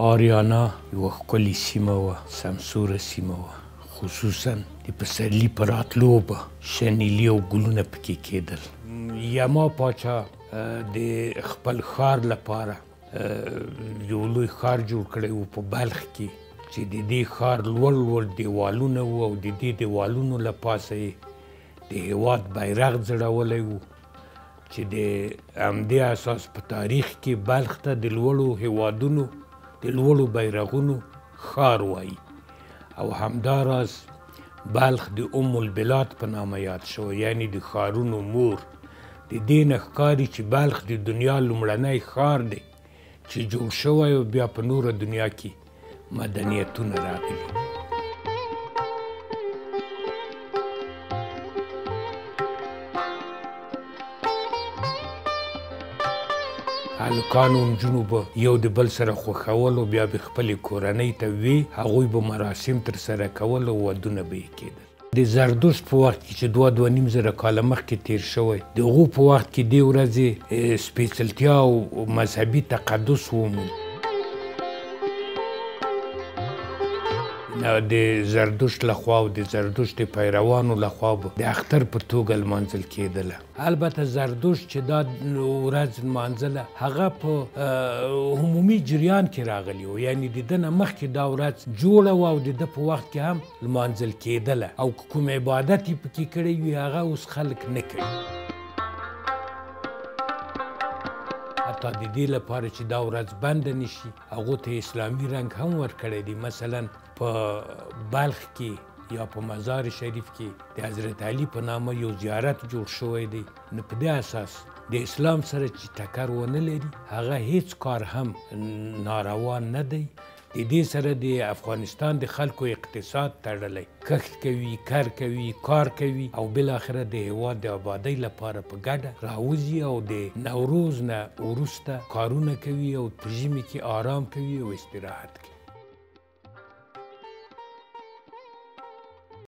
آریانا یوه ښکلې سیمه وه، سمسوره سیمه وه، خصوصا د پسرلي په راتلو به شنیلي او ګلونه پکې کېدل. یما پاچا د خپل ښار لپاره یو لوی ښار جوړ کړی و په بلخ کې، چې د دې ښار لوړ لوړ دیوالونه وو او د دې دیوالونو له پاسه یې د هېواد بیرغ ځړولی و، چې د همدې اساس په تاریخ کې بلخ ته د لوړو هېوادونو د لوړو بیرغونو ښار وایي. او همداراز بلخ د ام البلاد په نامه یاد شوی، یعنی د ښارونو مور. د دې نه ښکاري چې بلخ د دنیا لومړنی ښار دی چې جوړ شوی او بیا په نوره دنیا کې مدنیتونه راغلي. هلکانو نجونو به یو د بل سره خوښول او بیا به خپلې کورنۍ ته وی، هغوی به مراسم ترسره کول او ودونه به یې کېدل. د زردشت په وخت کې چې 2.5 زره کاله مخکې تیر شوی، د هغو په وخت کې دې ورځې سپېڅلتیا او مذهبي تقدس وموند. د زردشت لخوا او د زردشت پیروانو لخوا به د اختر په توګه لمانځل کېدله. البته زردشت چې دا ورځ لمانځله هغه په عمومي جریان کې راغلی و، یعنی د ده نه مخکې دا ورځ جوړه وه او د ده په وخت کې هم لمانځل کېدله، او کوم عبادت یې پکې کړی وي هغه اوس خلک نه کوي. حتی د دې لپاره چې دا ورځ بنده نشي هغو ته اسلامي رنګ هم ورکړی دی. مثلا په بلخ کې یا په مزار شریف کې د حضرت علي په نامه یو زیارت جوړ شوی دی. نو په دې اساس د اسلام سره چې ټکر ونه لري هغه هیڅ کار هم ناروا نه دی. د دې سره د افغانستان د خلکو اقتصاد تړلی، کښت کوي، کر کوي، کار کوي او بالاخره د هېواد د آبادۍ لپاره په ګډه راوځي او د نوروز نه وروسته کارونه کوي او په ژمي کې آرام کوي او استراحت کوي.